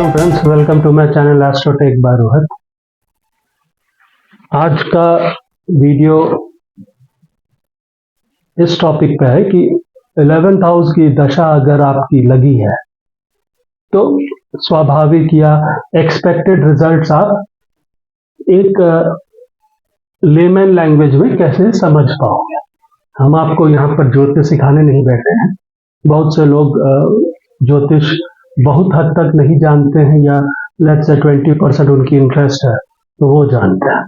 Hello friends, welcome to my channel Astrotech by Rohit. आज का video इस टॉपिक पे है कि 11th हाउस की दशा अगर आपकी लगी है तो स्वाभाविक या एक्सपेक्टेड रिजल्ट्स आप एक लेमैन लैंग्वेज में कैसे समझ पाओगे। हम आपको यहाँ पर ज्योतिष सिखाने नहीं बैठे हैं। बहुत से लोग ज्योतिष बहुत हद तक नहीं जानते हैं या लेट्स से 20% उनकी इंटरेस्ट है तो वो जानते हैं।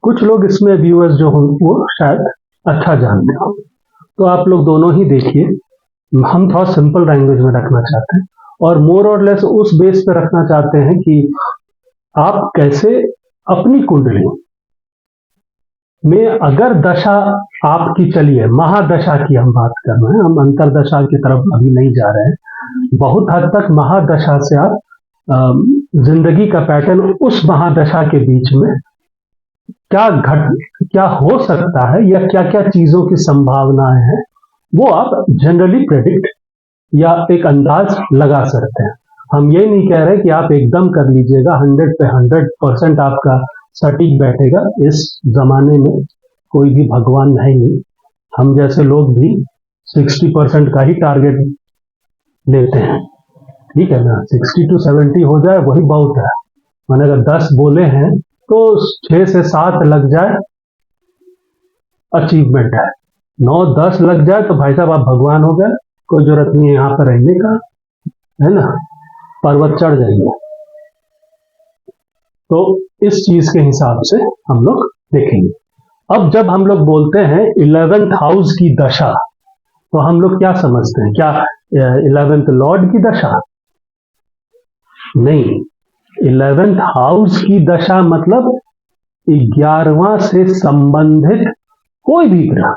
कुछ लोग इसमें व्यूअर्स जो हों वो शायद अच्छा जानते हो, तो आप लोग दोनों ही देखिए। हम थोड़ा सिंपल लैंग्वेज में रखना चाहते हैं और मोर और लेस उस बेस पे रखना चाहते हैं कि आप कैसे अपनी कुंडली में अगर दशा आपकी चली है, महादशा की हम बात कर रहे हैं, हम अंतरदशा की तरफ अभी नहीं जा रहे हैं। बहुत हद तक महादशा से आप जिंदगी का पैटर्न, उस महादशा के बीच में क्या हो सकता है या क्या क्या चीजों की संभावनाएं हैं, वो आप जनरली प्रेडिक्ट या एक अंदाज लगा सकते हैं। हम ये नहीं कह रहे कि आप एकदम कर लीजिएगा, 100 पे 100% आपका सटीक बैठेगा। इस जमाने में कोई भी भगवान है नहीं। हम जैसे लोग भी 60% का ही टारगेट लेते हैं, ठीक है ना। 60 to 70 हो जाए वही बहुत है। मैंने अगर 10 बोले हैं तो 6 से 7 लग जाए अचीवमेंट है। 9-10 लग जाए तो भाई साहब आप भगवान हो गए, कोई जरूरत नहीं है यहाँ पर रहने का, है ना, पर्वत चढ़ जाइए। तो इस चीज के हिसाब से हम लोग देखेंगे। अब जब हम लोग बोलते हैं 11th हाउस की दशा, तो हम लोग क्या समझते हैं? क्या 11th लॉर्ड की दशा? नहीं, 11th हाउस की दशा मतलब 11वां से संबंधित कोई भी ग्रह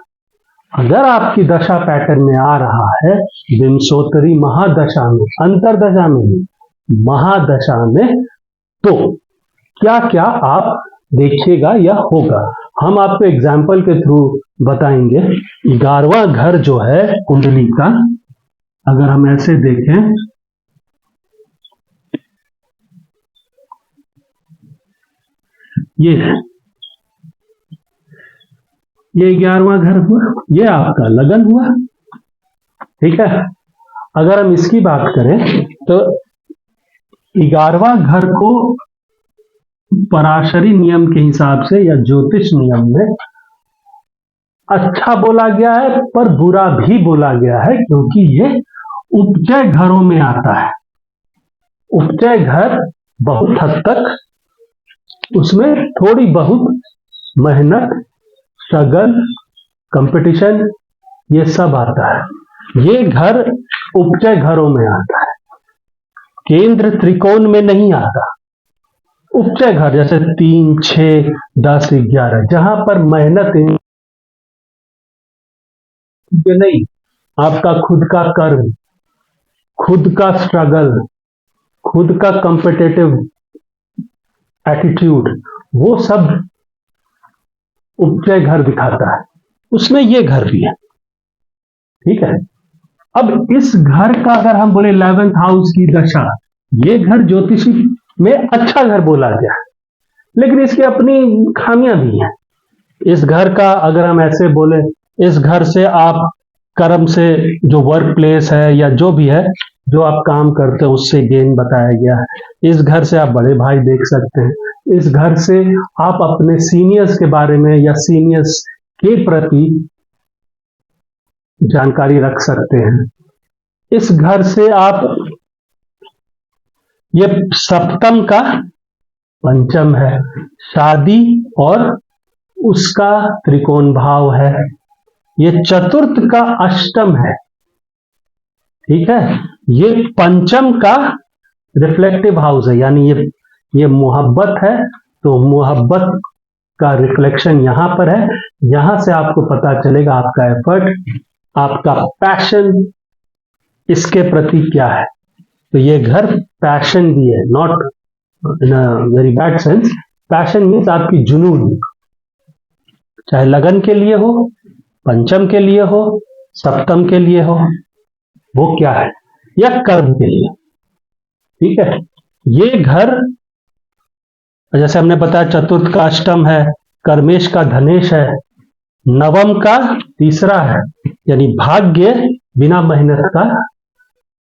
अगर आपकी दशा पैटर्न में आ रहा है, विंशोत्तरी महादशा में, अंतरदशा में नहीं, महादशा में, तो क्या क्या आप देखिएगा या होगा। हम आपको एग्जाम्पल के थ्रू बताएंगे। 11वां घर जो है कुंडली का, अगर हम ऐसे देखें, ये 11वां घर हुआ, ये आपका लगन हुआ, ठीक है। अगर हम इसकी बात करें तो 11वां घर को पराशरी नियम के हिसाब से या ज्योतिष नियम में अच्छा बोला गया है, पर बुरा भी बोला गया है, क्योंकि ये उपजय घरों में आता है। उपजय घर बहुत हद तक उसमें थोड़ी बहुत मेहनत, स्ट्रगल, कंपटीशन, ये सब आता है। ये घर उपजय घरों में आता है, केंद्र त्रिकोण में नहीं आता। उपजय घर जैसे 3, 6, 10, 11, जहां पर मेहनत नहीं, आपका खुद का कर्म, खुद का स्ट्रगल, खुद का कॉम्पिटिटिव एटीट्यूड, वो सब उपजय घर दिखाता है। उसमें ये घर भी है, ठीक है। अब इस घर का अगर हम बोले 11th हाउस की दशा, ये घर ज्योतिषी में अच्छा घर बोला गया, लेकिन इसकी अपनी खामियां भी हैं। इस घर का अगर हम ऐसे बोले, इस घर से आप कर्म से, जो वर्क प्लेस है या जो भी है, जो आप काम करते हैं उससे गेन बताया गया है। इस घर से आप बड़े भाई देख सकते हैं। इस घर से आप अपने सीनियर्स के बारे में या सीनियर्स के प्रति जानकारी रख सकते हैं। इस घर से आप, ये सप्तम का पंचम है, शादी और उसका त्रिकोण भाव है। ये चतुर्थ का अष्टम है, ठीक है। ये पंचम का रिफ्लेक्टिव हाउस है, यानी ये मोहब्बत है, तो मोहब्बत का रिफ्लेक्शन यहां पर है। यहां से आपको पता चलेगा आपका एफर्ट, आपका पैशन इसके प्रति क्या है। तो ये घर पैशन भी है, not in a very bad sense. Passion means आपकी जुनून, चाहे लगन के लिए हो, पंचम के लिए हो, सप्तम के लिए हो, वो क्या है, या कर्म के लिए, ठीक है। ये घर जैसे हमने बताया चतुर्थ का अष्टम है, कर्मेश का धनेश है, नवम का तीसरा है, यानी भाग्य बिना मेहनत का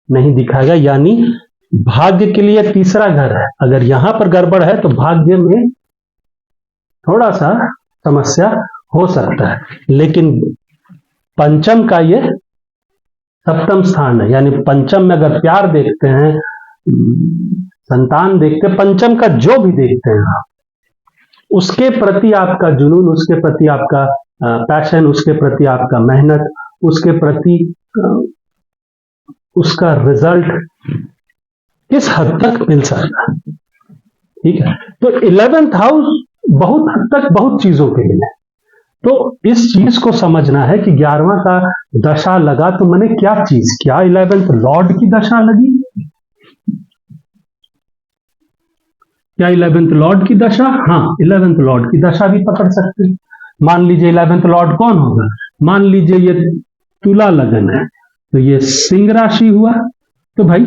नहीं दिखाएगा, यानी भाग्य के लिए तीसरा घर है। अगर यहां पर गड़बड़ है तो भाग्य में थोड़ा सा समस्या हो सकता है, लेकिन पंचम का ये सप्तम स्थान है, यानी पंचम में अगर प्यार देखते हैं, संतान देखते हैं, पंचम का जो भी देखते हैं उसके प्रति आपका जुनून, उसके प्रति आपका पैशन, उसके प्रति आपका मेहनत, उसके प्रति उसका रिजल्ट किस हद तक मिल सकता है। ठीक है, तो 11th हाउस बहुत हद तक बहुत चीजों के लिए है। तो इस चीज को समझना है कि 11वां का दशा लगा तो मैंने क्या चीज, क्या 11th लॉर्ड की दशा लगी, क्या 11th लॉर्ड की दशा? हाँ, 11th लॉर्ड की दशा भी पकड़ सकते हैं। मान लीजिए 11th लॉर्ड कौन होगा, मान लीजिए ये तुला लगन है तो ये सिंह राशि हुआ, तो भाई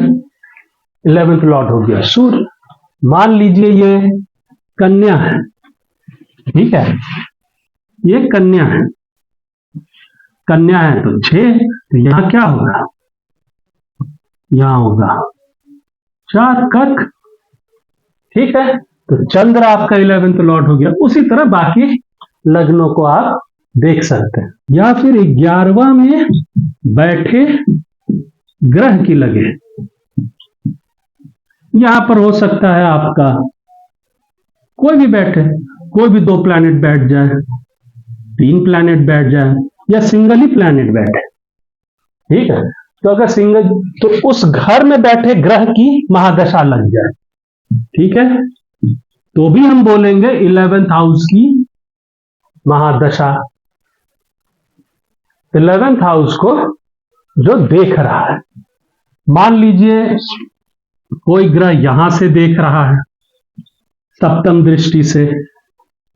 11th लॉर्ड हो गया सूर्य। मान लीजिए ये कन्या है, ठीक है, ये कन्या है, कन्या है तो 6, तो यहां क्या होगा, यहां होगा 4 कर्क। ठीक है, तो चंद्र आपका 11th लॉर्ड हो गया। उसी तरह बाकी लग्नों को आप देख सकते हैं, या फिर 11वां में बैठे ग्रह की लगे, यहां पर हो सकता है आपका कोई भी बैठे, कोई भी 2 प्लैनेट बैठ जाए, 3 प्लैनेट बैठ जाए, या सिंगल ही प्लैनेट बैठे। ठीक है, तो अगर सिंगल, तो उस घर में बैठे ग्रह की महादशा लग जाए, ठीक है, तो भी हम बोलेंगे 11th हाउस की महादशा। 11th हाउस को जो देख रहा है, मान लीजिए कोई ग्रह यहां से देख रहा है सप्तम दृष्टि से,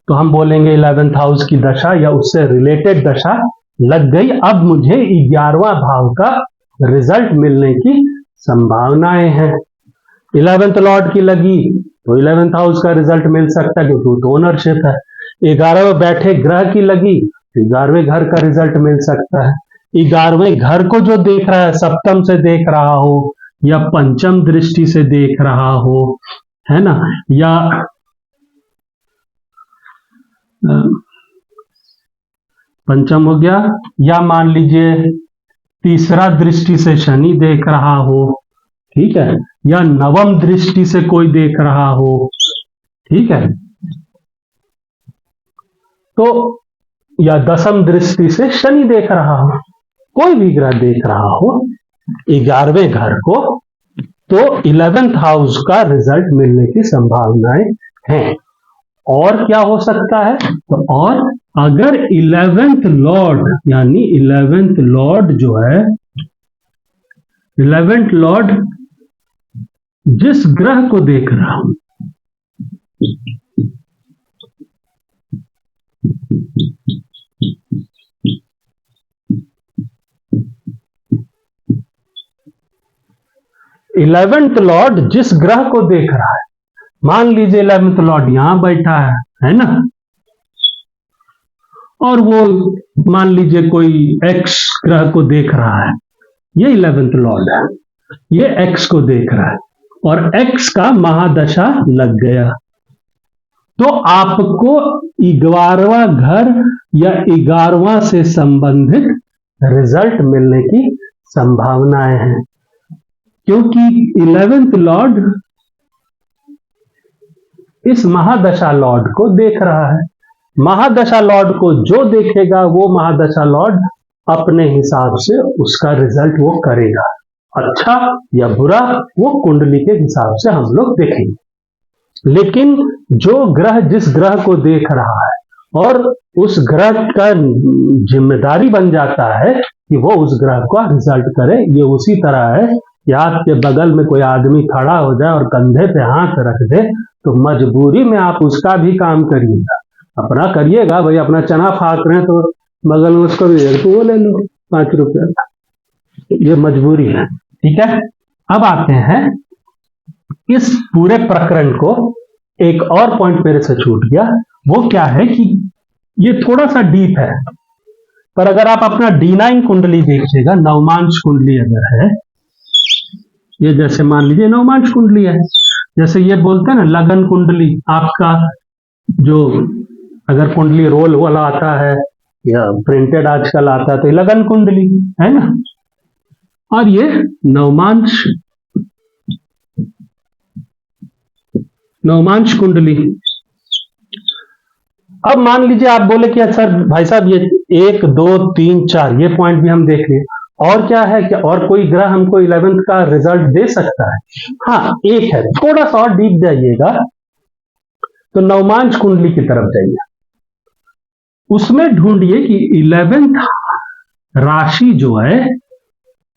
तो हम बोलेंगे 11th हाउस की दशा या उससे रिलेटेड दशा लग गई। अब मुझे 11वां भाव का रिजल्ट मिलने की संभावनाएं हैं। 11th लॉर्ड की लगी तो 11th हाउस का रिजल्ट मिल सकता है क्योंकि तो ओनरशिप है। 11वें बैठे ग्रह की लगी तो 11वें घर का रिजल्ट मिल सकता है। 11वें घर को जो देख रहा है, सप्तम से देख रहा हो या पंचम दृष्टि से देख रहा हो, है ना, या पंचम हो गया, या मान लीजिए तीसरा दृष्टि से शनि देख रहा हो, ठीक है, या नवम दृष्टि से कोई देख रहा हो, ठीक है, तो या दसम दृष्टि से शनि देख रहा हो, कोई भी ग्रह देख रहा हो 11वें घर को, तो 11th हाउस का रिजल्ट मिलने की संभावनाएं हैं। और क्या हो सकता है, तो और अगर 11th लॉर्ड, यानी 11th लॉर्ड जो है, 11th लॉर्ड जिस ग्रह को देख रहा हूं, इलेवेंथ लॉर्ड जिस ग्रह को देख रहा है, मान लीजिए 11th लॉर्ड यहां बैठा है ना, और वो मान लीजिए कोई एक्स ग्रह को देख रहा है, ये 11th लॉर्ड है, ये एक्स को देख रहा है और एक्स का महादशा लग गया, तो आपको 11वां घर या 11वां से संबंधित रिजल्ट मिलने की संभावनाएं हैं, क्योंकि 11th लॉर्ड इस महादशा लॉर्ड को देख रहा है। महादशा लॉर्ड को जो देखेगा वो महादशा लॉर्ड अपने हिसाब से उसका रिजल्ट वो करेगा, अच्छा या बुरा वो कुंडली के हिसाब से हम लोग देखेंगे। लेकिन जो ग्रह जिस ग्रह को देख रहा है और उस ग्रह का जिम्मेदारी बन जाता है कि वो उस ग्रह का रिजल्ट करे। ये उसी तरह है कि आपके बगल में कोई आदमी खड़ा हो जाए और कंधे पे हाथ रख दे, तो मजबूरी में आप उसका भी काम करिएगा, अपना करिएगा। भाई अपना चना फाक रहे हैं तो बगल में उसको भी तो वो ले लो 5 रुपया, ये मजबूरी है। ठीक है, अब आते हैं इस पूरे प्रकरण को एक और पॉइंट मेरे से छूट गया, वो क्या है कि ये थोड़ा सा डीप है, पर अगर आप अपना D9 कुंडली देखिएगा, नवमांश कुंडली अगर है, ये जैसे मान लीजिए नवमांश कुंडली है, जैसे ये बोलते हैं ना लगन कुंडली, आपका जो अगर कुंडली रोल वाला आता है या प्रिंटेड आजकल आता है तो ये लगन कुंडली है ना, और ये नवमांश कुंडली। अब मान लीजिए आप बोले कि सर भाई साहब ये 1 2 3 4 ये पॉइंट भी हम देख लिए, और क्या है, क्या और कोई ग्रह हमको 11th का रिजल्ट दे सकता है? हाँ, एक है, थोड़ा सा और डीप जाइएगा तो नवमांश कुंडली की तरफ जाइए, उसमें ढूंढिए कि 11th राशि जो है,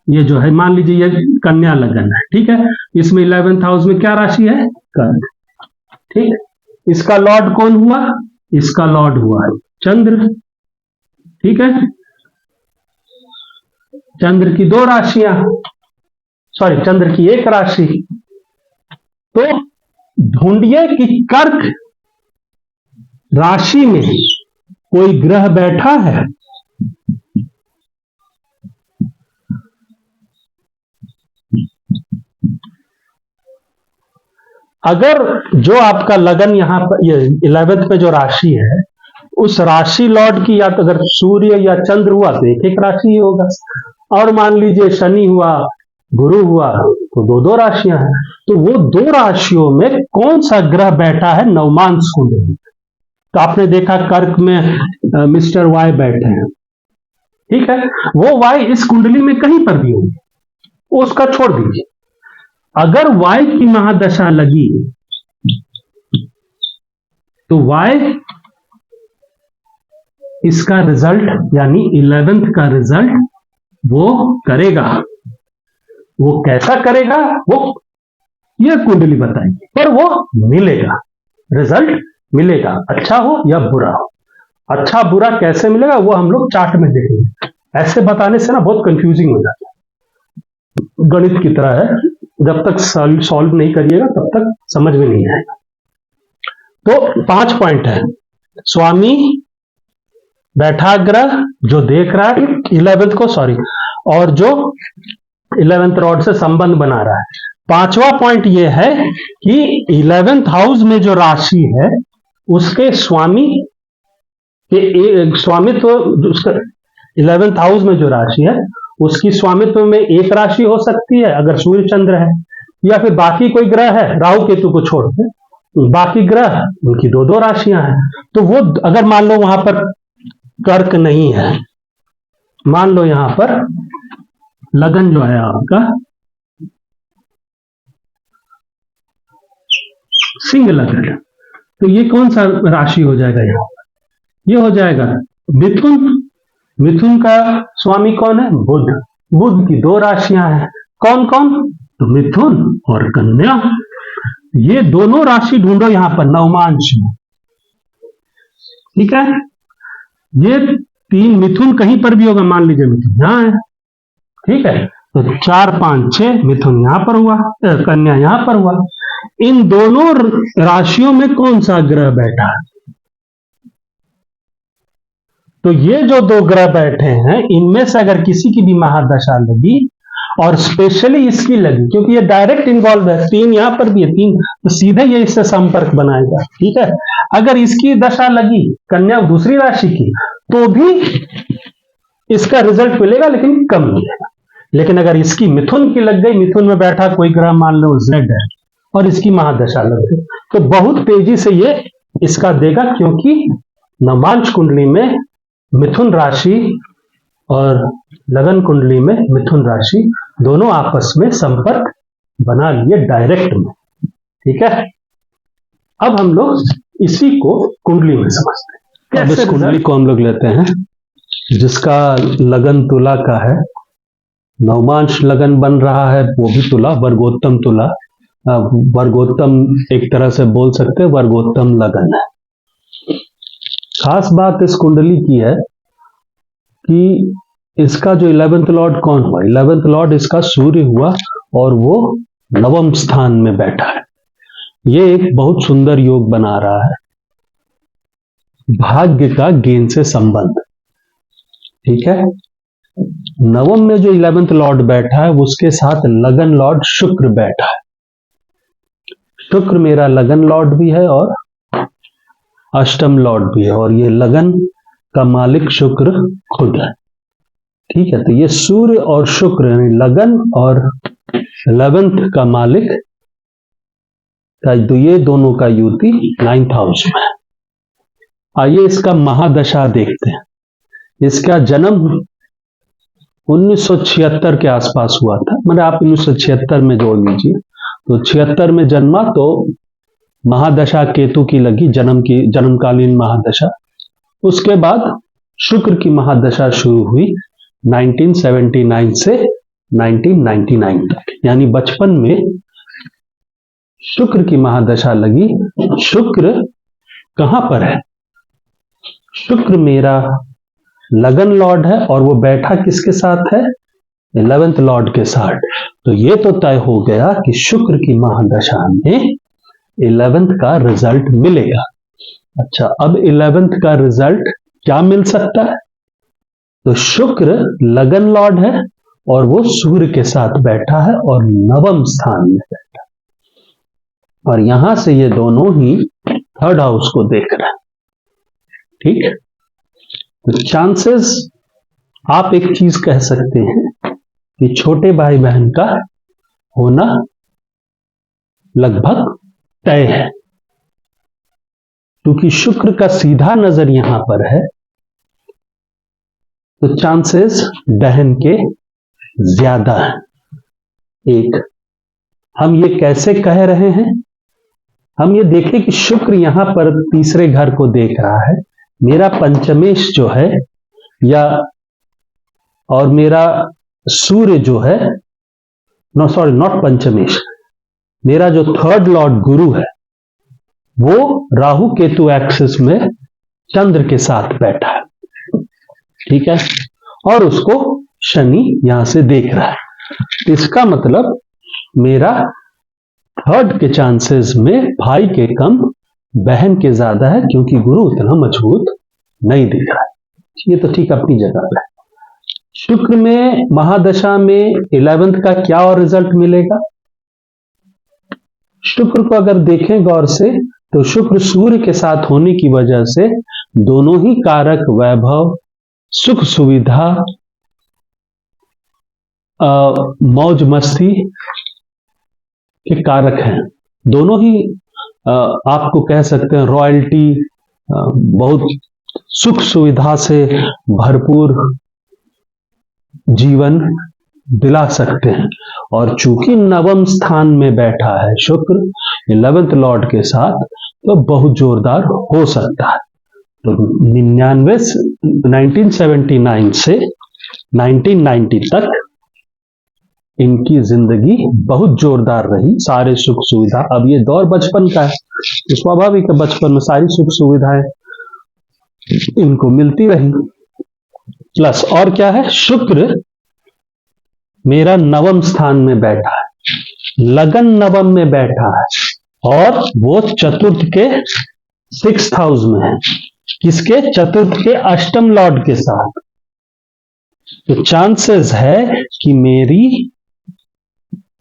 ये जो है मान लीजिए ये कन्या लगन है, ठीक है, इसमें 11th हाउस में क्या राशि है? कर्क, ठीक, इसका लॉर्ड कौन हुआ? इसका लॉर्ड हुआ है चंद्र, ठीक है, चंद्र की 2 राशियां, सॉरी चंद्र की 1 राशि, तो ढूंढिए कि कर्क राशि में कोई ग्रह बैठा है? अगर जो आपका लगन यहां पर ये 11th पे जो राशि है, उस राशि लॉर्ड की या तो अगर सूर्य या चंद्र हुआ तो एक एक राशि ही होगा, और मान लीजिए शनि हुआ, गुरु हुआ, तो 2 राशियां हैं, तो वो 2 राशियों में कौन सा ग्रह बैठा है नवमांश कुंडली? तो आपने देखा कर्क में मिस्टर वाई बैठे हैं, ठीक है, वो वाई इस कुंडली में कहीं पर भी होंगे, उसका छोड़ दीजिए, अगर वाई की महादशा लगी तो वाई इसका रिजल्ट यानी 11th का रिजल्ट वो करेगा। वो कैसा करेगा वो ये कुंडली बताएगी, पर वो मिलेगा, रिजल्ट मिलेगा, अच्छा हो या बुरा हो। अच्छा बुरा कैसे मिलेगा वो हम लोग चार्ट में देखेंगे, ऐसे बताने से ना बहुत कंफ्यूजिंग हो जाता है, गणित की तरह है, जब तक सॉल्व नहीं करिएगा तब तक समझ में नहीं आएगा। तो 5 पॉइंट है, स्वामी बैठा ग्रह जो देख रहा है 11th को, सॉरी, और जो 11th लॉर्ड से संबंध बना रहा है। 5वां पॉइंट ये है कि 11th हाउस में जो राशि है उसके स्वामी के स्वामित्व, उसका 11th हाउस में जो राशि है उसकी स्वामित्व में एक राशि हो सकती है अगर सूर्य चंद्र है, या फिर बाकी कोई ग्रह है, राहु केतु को छोड़ के बाकी ग्रह उनकी 2 राशियां हैं। तो वो अगर मान लो वहां पर कर्क नहीं है, मान लो यहां पर लगन जो है आपका सिंह लगन, तो ये कौन सा राशि हो जाएगा? यहां पर ये हो जाएगा मिथुन। मिथुन का स्वामी कौन है? बुध। बुध की 2 राशियां हैं, कौन कौन? तो मिथुन और कन्या, ये दोनों राशि ढूंढो यहां पर नवमांश में, ठीक है। ये 3 मिथुन कहीं पर भी होगा, मान लीजिए मिथुन यहां है, ठीक है, तो 4 5 6 मिथुन यहां पर हुआ, कन्या यहां पर हुआ। इन दोनों राशियों में कौन सा ग्रह बैठा है? तो ये जो 2 ग्रह बैठे हैं इनमें से अगर किसी की भी महादशा लगी, और स्पेशली इसकी लगी क्योंकि ये डायरेक्ट इन्वॉल्व है, 3 यहां पर भी है, 3 तो सीधे ये इससे संपर्क बनाएगा, ठीक है। अगर इसकी दशा लगी कन्या दूसरी राशि की तो भी इसका रिजल्ट मिलेगा लेकिन कम मिलेगा। लेकिन अगर इसकी मिथुन की लग गई, मिथुन में बैठा कोई ग्रह मान लो जेड है और इसकी महादशा लग गई, तो बहुत तेजी से ये इसका देगा, क्योंकि नवमांश कुंडली में मिथुन राशि और लगन कुंडली में मिथुन राशि दोनों आपस में संपर्क बना लिए डायरेक्ट में, ठीक है। अब हम लोग इसी को कुंडली में समझते हैं। अब इस कुंडली को हम लोग लेते हैं जिसका लगन तुला का है, नवमांश लगन बन रहा है वो भी तुला, वर्गोत्तम तुला, वर्गोत्तम एक तरह से बोल सकते हैं, वर्गोत्तम लगन है। खास बात इस कुंडली की है कि इसका जो 11th लॉर्ड कौन हुआ? 11th लॉर्ड इसका सूर्य हुआ, और वो नवम स्थान में बैठा है। ये एक बहुत सुंदर योग बना रहा है, भाग्य का गेन से संबंध। ठीक है, नवम में जो 11th लॉर्ड बैठा है उसके साथ लगन लॉर्ड शुक्र बैठा है। शुक्र मेरा लगन लॉर्ड भी है और अष्टम लॉर्ड भी है, और ये लगन का मालिक शुक्र खुद है। ठीक है, तो ये सूर्य और शुक्र यानी लगन और 11th का मालिक का, तो ये दोनों का युति 9th हाउस में है। आइए इसका महादशा देखते हैं। इसका जन्म 1976 के आसपास हुआ था, मतलब आप 1976 में जोड़ लीजिए, तो 76 में जन्मा तो महादशा केतु की लगी, जन्मकालीन महादशा। उसके बाद शुक्र की महादशा शुरू हुई 1979 से 1999 तक, यानी बचपन में शुक्र की महादशा लगी। शुक्र कहां पर है? शुक्र मेरा लगन लॉर्ड है और वो बैठा किसके साथ है? 11th लॉर्ड के साथ। तो ये तो तय हो गया कि शुक्र की महादशा में 11th का रिजल्ट मिलेगा। अच्छा, अब 11th का रिजल्ट क्या मिल सकता है? तो शुक्र लगन लॉर्ड है और वो सूर्य के साथ बैठा है और नवम स्थान में बैठा है, और यहां से ये दोनों ही 3rd हाउस को देख रहे हैं। ठीक, तो चांसेस आप एक चीज कह सकते हैं कि छोटे भाई बहन का होना लगभग तय है, क्योंकि शुक्र का सीधा नजर यहां पर है, तो चांसेस बहन के ज्यादा हैं। एक, हम ये कैसे कह रहे हैं? हम ये देखें कि शुक्र यहां पर तीसरे घर को देख रहा है, मेरा पंचमेश जो है, या और मेरा सूर्य जो है, नॉट पंचमेश, मेरा जो 3rd लॉर्ड गुरु है वो राहु केतु एक्सिस में चंद्र के साथ बैठा है। ठीक है, और उसको शनि यहां से देख रहा है। इसका मतलब मेरा 3rd के चांसेस में भाई के कम बहन के ज्यादा है, क्योंकि गुरु उतना मजबूत नहीं दिख रहा है। ये तो ठीक अपनी जगह पर है। शुक्र में महादशा में 11th का क्या और रिजल्ट मिलेगा? शुक्र को अगर देखें गौर से, तो शुक्र सूर्य के साथ होने की वजह से दोनों ही कारक वैभव, सुख सुविधा, मौज मस्ती के कारक हैं। दोनों ही आपको कह सकते हैं रॉयल्टी, बहुत सुख सुविधा से भरपूर जीवन दिला सकते हैं। और चूंकि नवम स्थान में बैठा है शुक्र 11th लॉर्ड के साथ, तो बहुत जोरदार हो सकता है। तो 1979 से 1990 तक इनकी जिंदगी बहुत जोरदार रही, सारे सुख सुविधा। अब ये दौर बचपन का है, तो स्वाभाविक है बचपन में सारी सुख सुविधाएं इनको मिलती रही। प्लस और क्या है, शुक्र मेरा नवम स्थान में बैठा है, लगन नवम में बैठा है, और वो चतुर्थ के 6th हाउस में है। किसके? चतुर्थ के अष्टम लॉर्ड के साथ। तो चांसेस है कि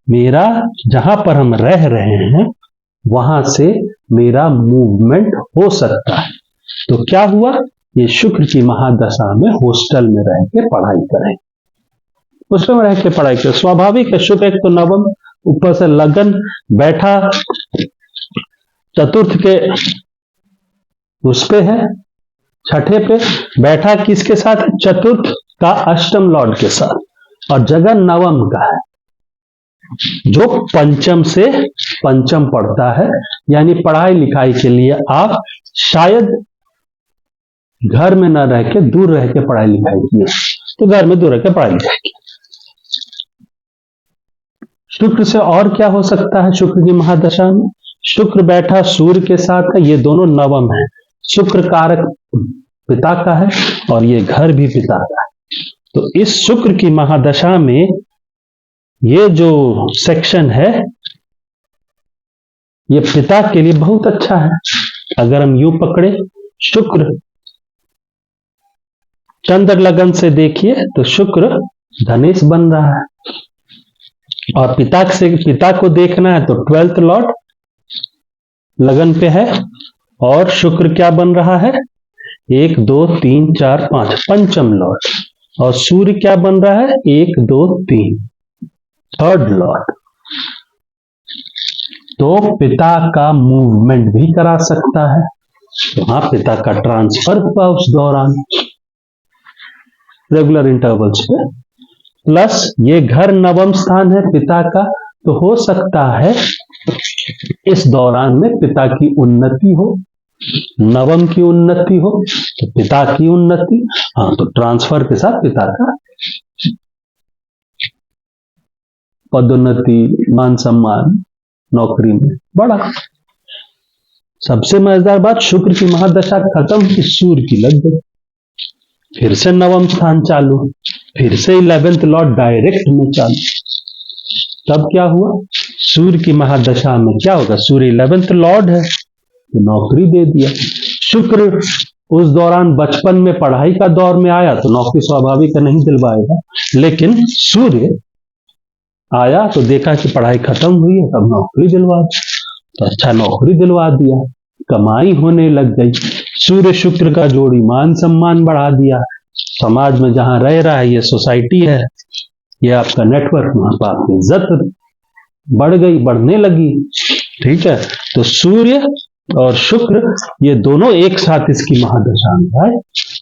मेरा जहां पर हम रह रहे हैं वहां से मेरा मूवमेंट हो सकता है। तो क्या हुआ? ये शुक्र की महादशा में हॉस्टल में रह के पढ़ाई करें, हॉस्टल में रह के पढ़ाई करें। स्वाभाविक है, शुक्र एक तो नवम, ऊपर से लगन बैठा चतुर्थ के उस पे है, छठे पे बैठा किसके साथ? चतुर्थ का अष्टम लॉर्ड के साथ, और जगह नवम का है जो पंचम से पंचम पढ़ता है। यानी पढ़ाई लिखाई के लिए आप शायद घर में न रह के दूर रह के पढ़ाई लिखाई किए, तो घर में दूर रह के पढ़ाई लिखाई की। शुक्र से और क्या हो सकता है? शुक्र की महादशा में शुक्र बैठा सूर्य के साथ है, ये दोनों नवम है। शुक्र कारक पिता का है और ये घर भी पिता का है। तो इस शुक्र की महादशा में ये जो सेक्शन है ये पिता के लिए बहुत अच्छा है। अगर हम यूं पकड़े, शुक्र चंद्र लगन से देखिए तो शुक्र धनेश बन रहा है, और पिता को देखना है तो 12th लॉर्ड लगन पे है, और शुक्र क्या बन रहा है, 1 2 3 4 5 पंचम लॉर्ड, और सूर्य क्या बन रहा है, 1 2 3 3rd लॉर्ड। तो पिता का मूवमेंट भी करा सकता है, वहां पिता का ट्रांसफर हुआ उस दौरान रेगुलर इंटरवल्स पे। प्लस ये घर नवम स्थान है पिता का, तो हो सकता है इस दौरान में पिता की उन्नति हो, नवम की उन्नति हो तो पिता की उन्नति, हाँ तो ट्रांसफर के साथ पिता का पदोन्नति, मान सम्मान, नौकरी में बढ़ा। सबसे मजेदार बात, शुक्र की महादशा खत्म कि सूर्य की लग गई, फिर से नवम स्थान चालू, फिर से 11th लॉर्ड डायरेक्ट में चालू। तब क्या हुआ, सूर्य की महादशा में क्या होगा, सूर्य 11th लॉर्ड है तो नौकरी दे दिया। शुक्र उस दौरान बचपन में पढ़ाई का दौर में आया तो नौकरी स्वाभाविक नहीं दिलवाएगा, लेकिन सूर्य आया तो देखा कि पढ़ाई खत्म हुई है, तब नौकरी दिलवा दी, तो अच्छा नौकरी दिलवा दिया, कमाई होने लग गई। सूर्य शुक्र का जोड़ी मान सम्मान बढ़ा दिया, समाज में जहां रह रहा है, ये सोसाइटी है, ये आपका नेटवर्क, वहां पर आपकी इज्जत बढ़ गई, बढ़ने लगी। ठीक है, तो सूर्य और शुक्र ये दोनों एक साथ इसकी महादशा में आए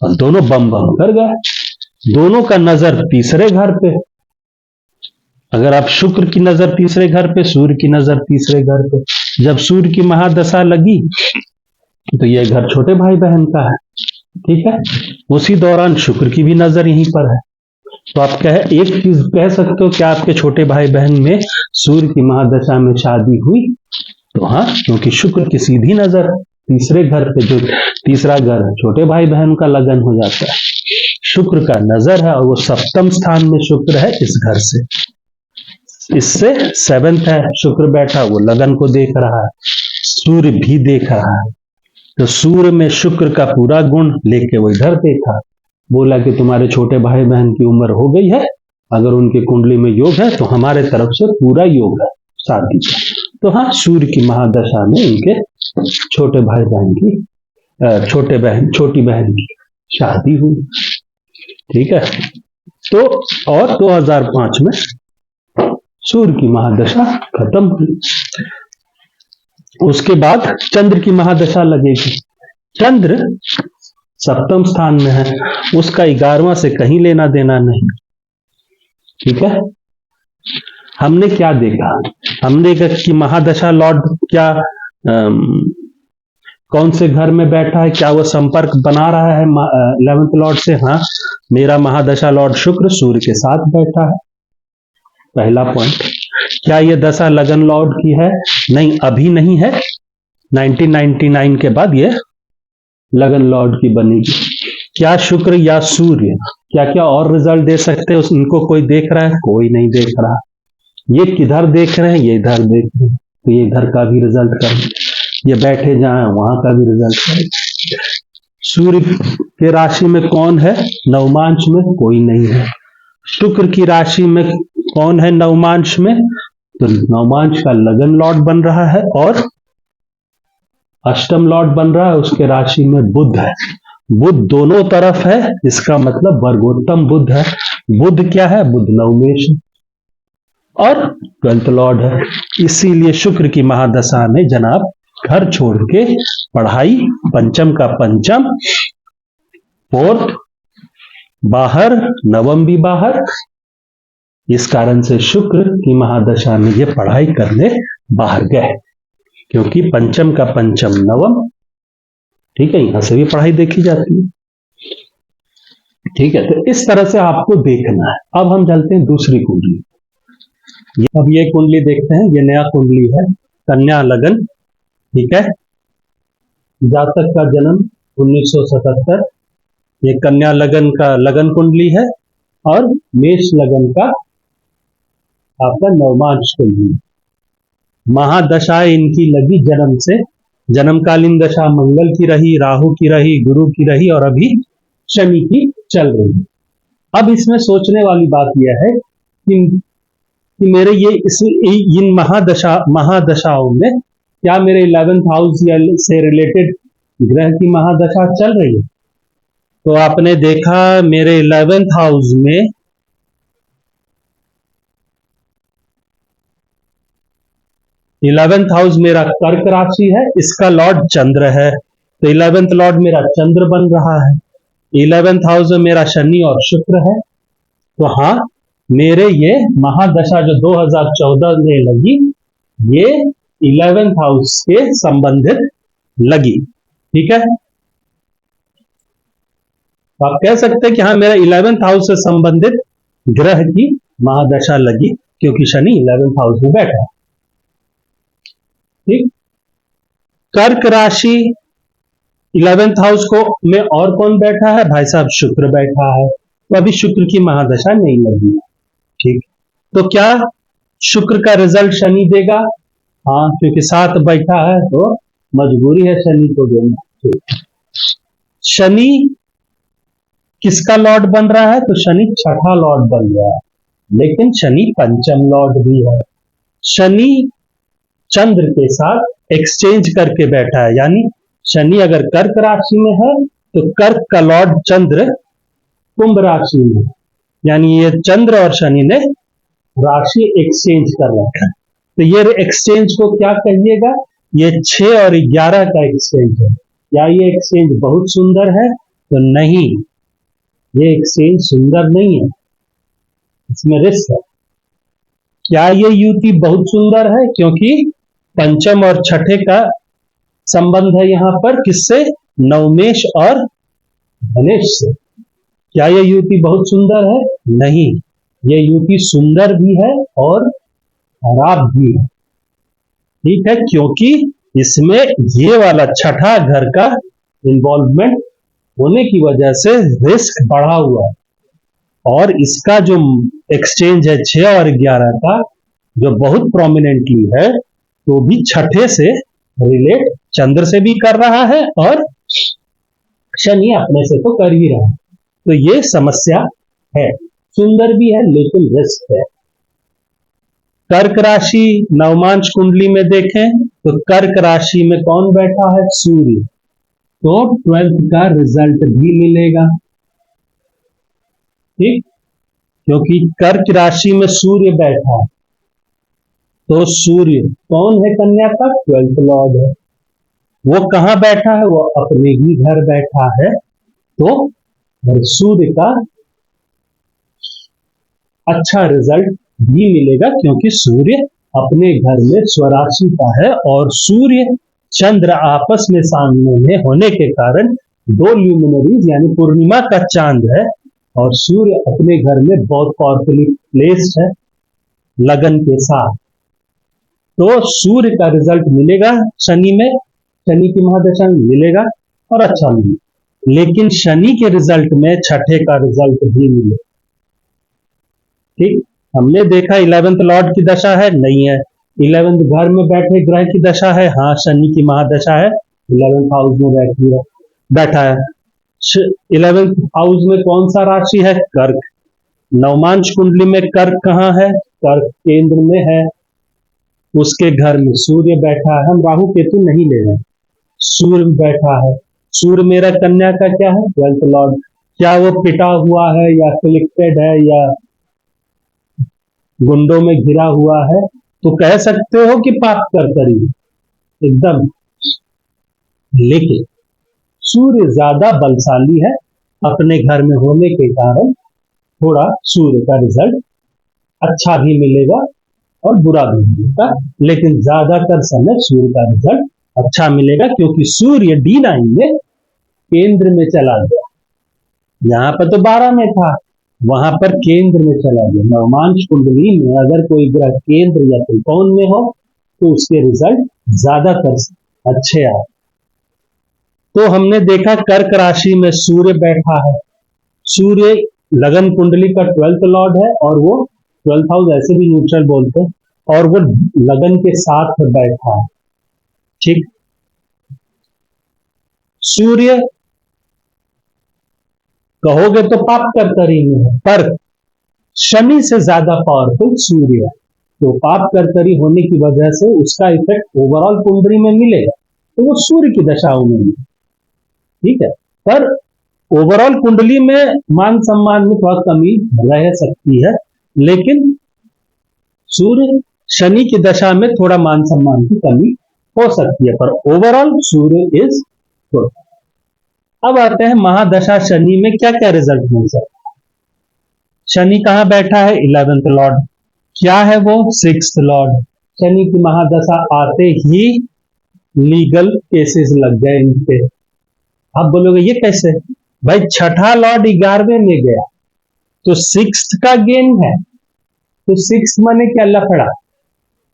और दोनों बम बम कर गए। दोनों का नजर तीसरे घर पे, अगर आप शुक्र की नजर तीसरे घर पे, सूर्य की नजर तीसरे घर पे, जब सूर्य की महादशा लगी तो यह घर छोटे भाई बहन का है। ठीक है, उसी दौरान शुक्र की भी नजर यहीं पर है, तो आप एक चीज कह सकते हो कि आपके छोटे भाई बहन में सूर्य की महादशा में शादी हुई, तो हाँ, क्योंकि शुक्र की सीधी नजर तीसरे घर पे, जो तीसरा घर है छोटे भाई बहन का लगन हो जाता है, शुक्र का नजर है, और वो सप्तम स्थान में शुक्र है इस घर से, इससे 7th है शुक्र बैठा, वो लगन को देख रहा है, सूर्य भी देख रहा है, तो सूर्य में शुक्र का पूरा गुण लेके वो इधर देखा, बोला कि तुम्हारे छोटे भाई बहन की उम्र हो गई है, अगर उनकी कुंडली में योग है तो हमारे तरफ से पूरा योग है शादी का। तो हाँ, सूर्य की महादशा में इनके छोटे भाई बहन की छोटी बहन की शादी हुई। ठीक है, तो और 2005 में सूर्य की महादशा खत्म हुई। उसके बाद चंद्र की महादशा लगेगी। चंद्र सप्तम स्थान में है, उसका 11वां से कहीं लेना देना नहीं। ठीक है, हमने क्या देखा, हमने देखा कि महादशा लॉर्ड क्या कौन से घर में बैठा है, क्या वो संपर्क बना रहा है 11th लॉर्ड से। हाँ, मेरा महादशा लॉर्ड शुक्र सूर्य के साथ बैठा है, पहला पॉइंट। क्या ये दशा लगन लॉर्ड की है, नहीं अभी नहीं है, 1999 के बाद ये लगन लॉर्ड की बनेगी। क्या शुक्र या सूर्य क्या क्या और रिजल्ट दे सकते हैं, उनको कोई देख रहा है, कोई नहीं देख रहा। ये किधर देख रहे हैं, ये इधर देख रहे हैं, तो ये इधर का भी रिजल्ट करें, ये बैठे जहां वहां का भी रिजल्ट करें। सूर्य के राशि में कौन है, नवमांश में कोई नहीं है। शुक्र की राशि में कौन है नवमांश में, तो नवमांश का लगन लॉर्ड बन रहा है और अष्टम लॉर्ड बन रहा है, उसके राशि में बुध है। बुध दोनों तरफ है, इसका मतलब वर्गोत्तम बुध है। बुध क्या है, बुध नवमेश और 12th लॉर्ड है। इसीलिए शुक्र की महादशा में जनाब घर छोड़ के पढ़ाई, पंचम का पंचम, 4th बाहर, नवम भी बाहर, इस कारण से शुक्र की महादशा में ये पढ़ाई करने बाहर गए, क्योंकि पंचम का पंचम नवम। ठीक है, यहां से भी पढ़ाई देखी जाती है। ठीक है, तो इस तरह से आपको देखना है। अब हम चलते हैं दूसरी कुंडली। अब ये कुंडली देखते हैं, ये नया कुंडली है, कन्या लगन। ठीक है, जातक का जन्म 1977, ये कन्या लगन का लगन कुंडली है, और मेष लगन का आपका नवमांश कुंडली। महादशा इनकी लगी जन्म से, जन्मकालीन दशा मंगल की रही, राहु की रही, गुरु की रही और अभी शनि की चल रही है। अब इसमें सोचने वाली बात यह है कि मेरे ये इन महादशाओं में क्या मेरे 11th हाउस से रिलेटेड ग्रह की महादशा चल रही है? तो आपने देखा मेरे 11th हाउस में इलेवेंथ हाउस मेरा कर्क राशि है, इसका लॉर्ड चंद्र है, तो 11th लॉर्ड मेरा चंद्र बन रहा है। 11th हाउस में मेरा शनि और शुक्र है। तो हाँ, मेरे ये महादशा जो 2014 में लगी, ये 11th हाउस के संबंधित लगी। ठीक है, तो आप कह सकते हैं कि हाँ, मेरा 11th हाउस से संबंधित ग्रह की महादशा लगी, क्योंकि शनि 11th हाउस में बैठा है। ठीक, कर्क राशि 11th हाउस को में और कौन बैठा है? भाई साहब शुक्र बैठा है, तो अभी शुक्र की महादशा नहीं लगी। ठीक, तो क्या शुक्र का रिजल्ट शनि देगा? हाँ, क्योंकि साथ बैठा है तो मजबूरी है शनि को देना। ठीक, शनि किसका लॉर्ड बन रहा है? तो शनि छठा लॉर्ड बन रहा है, लेकिन शनि पंचम लॉर्ड भी है। शनि चंद्र के साथ एक्सचेंज करके बैठा है, यानी शनि अगर कर्क राशि में है तो कर्क का लॉर्ड चंद्र कुंभ राशि में, यानी ये चंद्र और शनि ने राशि एक्सचेंज कर रखा है। तो ये एक्सचेंज को क्या कहिएगा? ये 6 और 11 का एक्सचेंज है। क्या ये एक्सचेंज बहुत सुंदर है? तो नहीं, ये एक्सचेंज सुंदर नहीं है, इसमें रिस्क है। क्या ये युति बहुत सुंदर है? क्योंकि पंचम और छठे का संबंध है यहां पर, किससे? नवमेश और धनेश से। क्या ये युति बहुत सुंदर है? नहीं, ये युति सुंदर भी है और खराब भी है। ठीक है, क्योंकि इसमें ये वाला छठा घर का इन्वॉल्वमेंट होने की वजह से रिस्क बढ़ा हुआ है, और इसका जो एक्सचेंज है 6 और 11 का, जो बहुत प्रोमिनेंटली है, तो भी छठे से रिलेट चंद्र से भी कर रहा है और शनि अपने से तो कर ही रहा है। तो ये समस्या है, सुंदर भी है लेकिन रिस्क है। कर्क राशि नवमांश कुंडली में देखें तो कर्क राशि में कौन बैठा है? सूर्य। तो 12th का रिजल्ट भी मिलेगा। ठीक, क्योंकि कर्क राशि में सूर्य बैठा है, तो सूर्य कौन है? कन्या का 12th लॉर्ड है। वो कहां बैठा है? वो अपने ही घर बैठा है। तो सूर्य का अच्छा रिजल्ट भी मिलेगा, क्योंकि सूर्य अपने घर में स्वराशि का है, और सूर्य चंद्र आपस में सामने में होने के कारण दो ल्यूमिनरीज यानी पूर्णिमा का चांद है, और सूर्य अपने घर में बहुत पावरफुली प्लेस्ड है लगन के साथ। तो सूर्य का रिजल्ट मिलेगा शनि में, शनि की महादशा में मिलेगा और अच्छा मिलेगा। लेकिन शनि के रिजल्ट में छठे का रिजल्ट भी मिले। ठीक, हमने देखा 11th लॉर्ड की दशा है, नहीं है। 11th घर में बैठे ग्रह की दशा है, हाँ शनि की महादशा है, 11th हाउस में बैठा है। 11th हाउस में कौन सा राशि है? कर्क। नवमांश कुंडली में कर्क कहाँ है? कर्क केंद्र में है, उसके घर में सूर्य बैठा है। हम राहु केतु नहीं ले रहे, सूर्य बैठा है। सूर्य मेरा कन्या का क्या है? 12th Lord. क्या वो पिटा हुआ है या अफिलिक्टेड है या गुंडों में घिरा हुआ है? तो कह सकते हो कि पाप कर करी एकदम, लेकिन सूर्य ज्यादा बलशाली है, अपने घर में होने के कारण थोड़ा सूर्य का रिजल्ट अच्छा भी मिलेगा और बुरा भी मिलेगा, लेकिन ज्यादातर समय सूर्य का रिजल्ट अच्छा मिलेगा, क्योंकि सूर्य D9 में केंद्र में चला गया। यहां पर तो 12 में था, वहां पर केंद्र में चला गया। नवमांश कुंडली में अगर कोई ग्रह केंद्र या त्रिकोण में हो तो उसके रिजल्ट ज्यादातर अच्छे आए। तो हमने देखा कर्क राशि में सूर्य बैठा है। सूर्य लगन कुंडली का 12th लॉर्ड है, और वो 12th हाउस ऐसे भी न्यूट्रल बोलते हैं, और वो लगन के साथ बैठा है। ठीक, सूर्य कहोगे तो पाप कर्तरी में है, पर शनि से ज्यादा पावरफुल सूर्य है। तो पाप कर्तरी होने की वजह से उसका इफेक्ट ओवरऑल कुंडली में मिलेगा, तो वो सूर्य की दशाओं में मिलेगा। ठीक है, पर ओवरऑल कुंडली में मान सम्मान में थोड़ा कमी रह सकती है, लेकिन सूर्य शनि की दशा में थोड़ा मान सम्मान की कमी हो सकती है, पर ओवरऑल सूर्य इज गुड। अब आते हैं महादशा शनि में क्या क्या रिजल्ट मिल सकता है। शनि कहां बैठा है? 11th Lord. क्या है वो? 6th Lord. शनि की महादशा आते ही लीगल केसेस लग गए इन पे। आप बोलोगे ये कैसे? भाई छठा लॉर्ड 11वें में गया तो 6th का गेन है, तो 6 माने क्या? लफड़ा।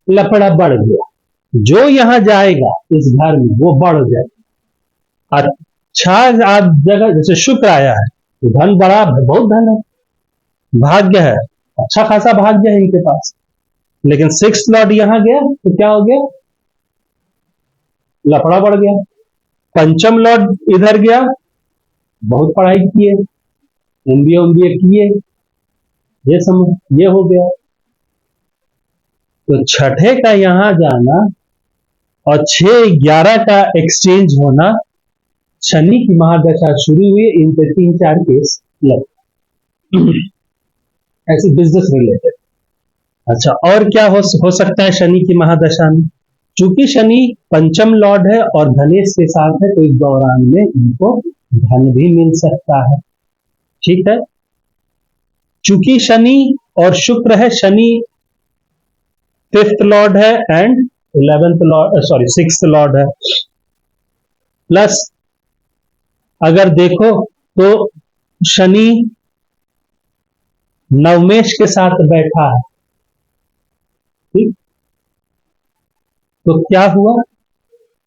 लफड़ा बढ़ गया, जो यहां जाएगा इस घर में वो बढ़ जाएगा। अच्छा, आज जगह जैसे शुक्र आया है तो धन बड़ा, बहुत धन है, भाग्य है, अच्छा खासा भाग्य है इनके पास। लेकिन 6th लॉर्ड यहां गया तो क्या हो गया? लफड़ा बढ़ गया। पंचम लॉर्ड इधर गया, बहुत पढ़ाई किए, एमबीए किए, ये समझ ये हो गया। तो छठे का यहां जाना और 6-11 का एक्सचेंज होना, शनि की महादशा शुरू हुई, इन पे 3-4 केस लग ऐसे बिजनेस रिलेटेड। अच्छा, और क्या हो सकता है शनि की महादशा में? चूंकि शनि पंचम लॉर्ड है और धनेश के साथ है, तो इस दौरान में इनको धन भी मिल सकता है। ठीक है, चूंकि शनि और शुक्र है, शनि 5th लॉर्ड है and 11th Lord, sorry 6th Lord है। प्लस अगर देखो तो शनि नवमेश के साथ बैठा है। ठीक, तो क्या हुआ?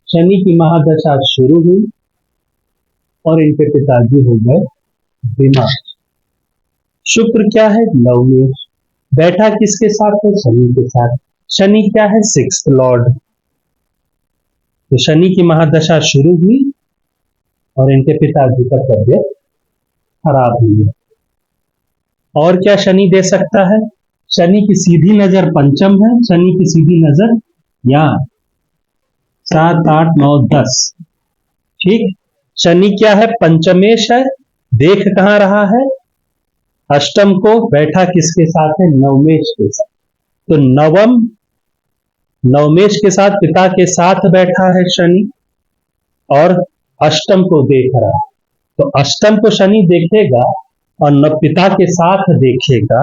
शनि की महादशा शुरू हुई और इनके पिताजी हो गए बीमार। शुक्र क्या है? नवमेश। बैठा किसके साथ है? शनि के साथ। शनि क्या है? 6th Lord. तो शनि की महादशा शुरू हुई और इनके पिताजी का तबियत खराब हुई। और क्या शनि दे सकता है? शनि की सीधी नजर पंचम है, शनि की सीधी नजर यहां 7, 8, 9, 10। ठीक, शनि क्या है? पंचमेश है, देख कहां रहा है? अष्टम को। बैठा किसके साथ है? नवमेश के साथ। तो नवमेश के साथ, पिता के साथ बैठा है शनि और अष्टम को देख रहा है। तो अष्टम को शनि देखेगा और न पिता के साथ देखेगा,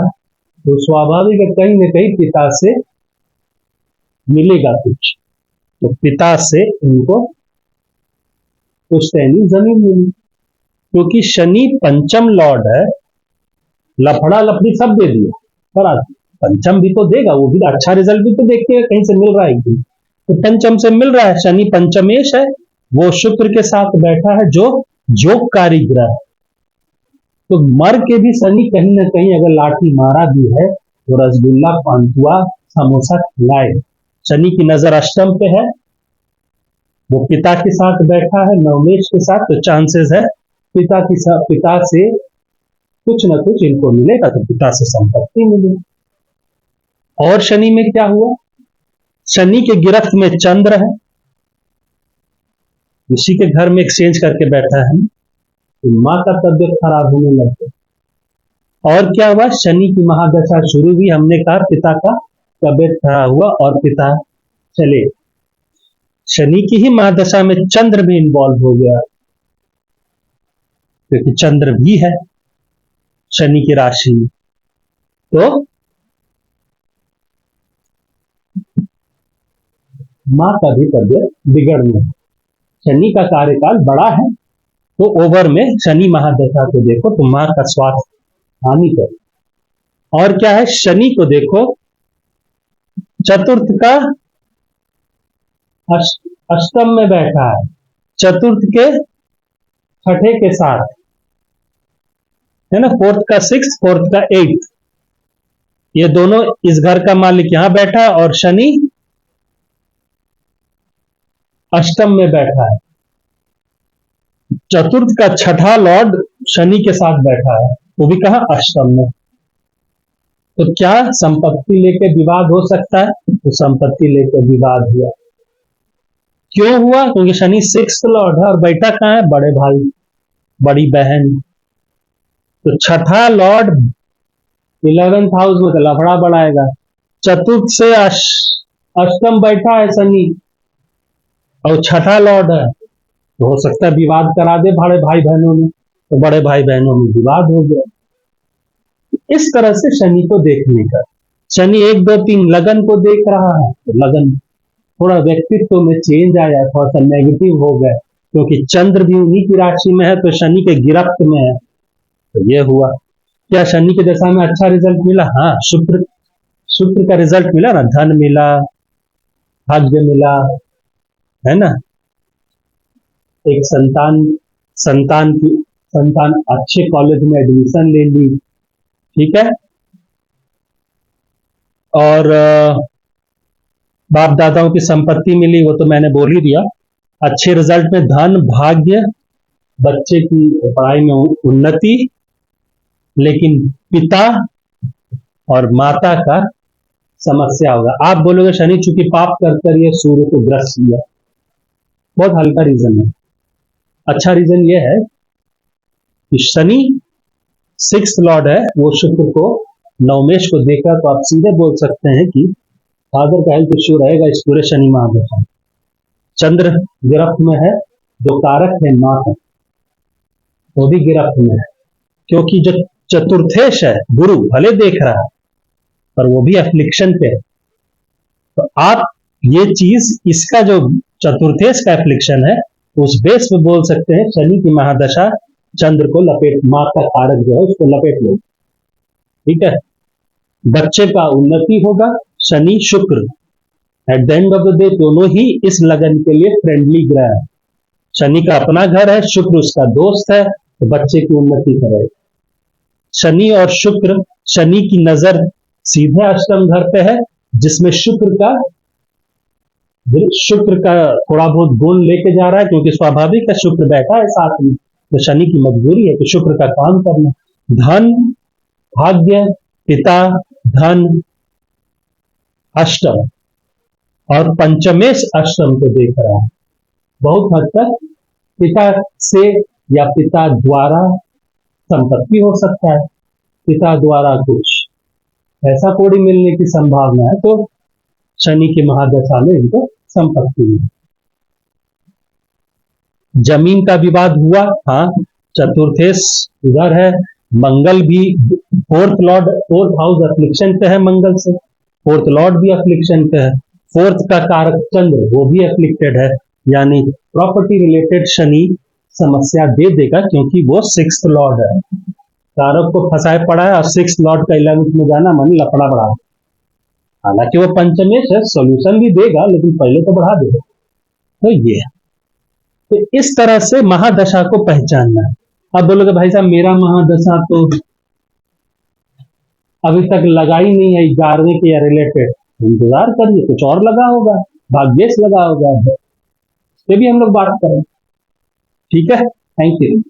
तो स्वाभाविक है कहीं ना कहीं पिता से मिलेगा कुछ। तो पिता से इनको पुश्तैनी जमीन मिली, क्योंकि शनि पंचम लॉर्ड है। लफड़ा लफड़ी सब दे दिया, पर पंचम भी तो देगा, वो भी अच्छा रिजल्ट भी तो देखिए कहीं से मिल रहा है कि तो पंचम से मिल रहा है। शनि पंचमेश है, वो शुक्र के साथ बैठा है जो जोगकारी ग्रह है। तो मर के भी शनि कहीं ना कहीं अगर लाठी मारा भी है तो रसगुल्ला, पानपुआ, समोसा खिलाए। शनि की नजर अष्टम पे है, वो पिता के साथ बैठा है नवमेश के साथ, तो चांसेस है पिता से कुछ ना कुछ इनको मिलेगा, तो पिता से संपत्ति मिलेगी। और शनि में क्या हुआ? शनि के गिरफ्त में चंद्र है, उसी के घर में एक्सचेंज करके बैठा है, तो मां का तबियत खराब होने लग गया। और क्या हुआ? शनि की महादशा शुरू हुई, हमने कहा पिता का तबियत खराब हुआ और पिता चले। शनि की ही महादशा में चंद्र भी इन्वॉल्व हो गया, क्योंकि चंद्र भी है शनि की राशि में। तो मां का भी तबियत बिगड़ने, शनि का कार्यकाल बड़ा है, तो ओवर में शनि महादशा को देखो तो मां का स्वास्थ्य हानि कर। और क्या है? शनि को देखो चतुर्थ का अष्टम में बैठा है, चतुर्थ के छठे के साथ है ना, 4th का 6th, 4th का 8th, ये दोनों, इस घर का मालिक यहां बैठा है और शनि अष्टम में बैठा है। चतुर्थ का छठा लॉर्ड शनि के साथ बैठा है, वो भी कहा अष्टम में। तो क्या संपत्ति लेके विवाद हो सकता है? तो संपत्ति लेके विवाद हुआ। क्यों हुआ? क्योंकि शनि सिक्स्थ लॉर्ड है और बैठा कहाँ है? बड़े भाई, बड़ी बहन। तो छठा लॉर्ड 11th हाउस में तो लफड़ा बढ़ाएगा। चतुर्थ से अष्टम बैठा है शनि और छठा लॉर्ड है, तो हो सकता है विवाद करा दे बड़े भाई बहनों में, तो बड़े भाई बहनों में विवाद हो गया। इस तरह से शनि को देखने का, शनि 1 2 3 लगन को देख रहा है, तो लगन थोड़ा व्यक्तित्व में चेंज आया, थोड़ा सा नेगेटिव हो गया, क्योंकि चंद्र भी उन्हीं की राशि में है तो शनि के गिरफ्त में है, तो ये हुआ। क्या शनि के दशा में अच्छा रिजल्ट मिला? हाँ, शुक्र का रिजल्ट मिला ना, धन मिला, भाग्य मिला, है ना, एक संतान अच्छे कॉलेज में एडमिशन ले ली, ठीक है, और बाप दादाओं की संपत्ति मिली, वो तो मैंने बोल ही दिया। अच्छे रिजल्ट में धन, भाग्य, बच्चे की पढ़ाई में उन्नति, लेकिन पिता और माता का समस्या होगा। आप बोलोगे शनि चूंकि पाप कर ये सूर्य को ग्रस्त लिया, बहुत हल्का रीजन है। अच्छा रीजन ये है कि शनि सिक्स्थ लॉर्ड है, वो शुक्र को, नवमेश को देखा, तो आप सीधे बोल सकते हैं कि फादर का हेल्थ इश्यू रहेगा इस पूरे शनि महादशा। चंद्र गिरफ्त में है, जो कारक है मां का, वो भी गिरफ्त में है, क्योंकि जो चतुर्थेश है गुरु भले देख रहा है पर वो भी एफ्लिक्शन पे है। तो आप ये चीज, इसका जो चतुर्थेश का एफ्लिक्शन है, उस बेस पे बोल सकते हैं शनि की महादशा चंद्र को लपेट, मां का कारक जो है उसको लपेट लो, ठीक है। बच्चे का उन्नति होगा, शनि शुक्र at the end of the day दोनों ही इस लगन के लिए फ्रेंडली ग्रह है। शनि का अपना घर है, शुक्र उसका दोस्त है, तो बच्चे की उन्नति करेगा। शनि और शुक्र, शनि की नजर सीधे अष्टम घर पे है, जिसमें शुक्र का थोड़ा बहुत गुण लेके जा रहा है, क्योंकि स्वाभाविक है शुक्र बैठा है साथ में, तो शनि की मजबूरी है कि शुक्र का काम करना। धन, भाग्य, पिता, धन, अष्टम और पंचमेश अष्टम को देख रहा है। बहुत हद तक पिता से या पिता द्वारा संपत्ति हो सकता है, पिता द्वारा कुछ ऐसा कोड़ी मिलने की संभावना है, तो शनि की महादशा में इनको संपत्ति मिली। जमीन का विवाद हुआ, हाँ, चतुर्थेश उधर है, मंगल भी फोर्थ हाउस अफ्लिक्शन पे है, मंगल से फोर्थ लॉर्ड भी अफ्लिक्शन पे है, फोर्थ का कारक चंद्र वो भी अफ्लिक्टेड है, यानी प्रॉपर्टी रिलेटेड शनि समस्या दे देगा, क्योंकि वो सिक्स्थ लॉर्ड है, कारक को फंसाए पड़ा है, और सिक्स्थ लॉर्ड का 11th में जाना मन लफड़ा बढ़ा। हालांकि वो पंचमेश है, सोल्यूशन भी देगा, लेकिन पहले तो बढ़ा देगा। तो ये, तो इस तरह से महादशा को पहचानना है। अब बोलोगे भाई साहब मेरा महादशा तो अभी तक लगा ही नहीं है 11वें के रिलेटेड, इंतजार करिए, कुछ और लगा होगा, भाग्येश लगा होगा, इस पे भी हम लोग बात करें, ठीक है। Thank you.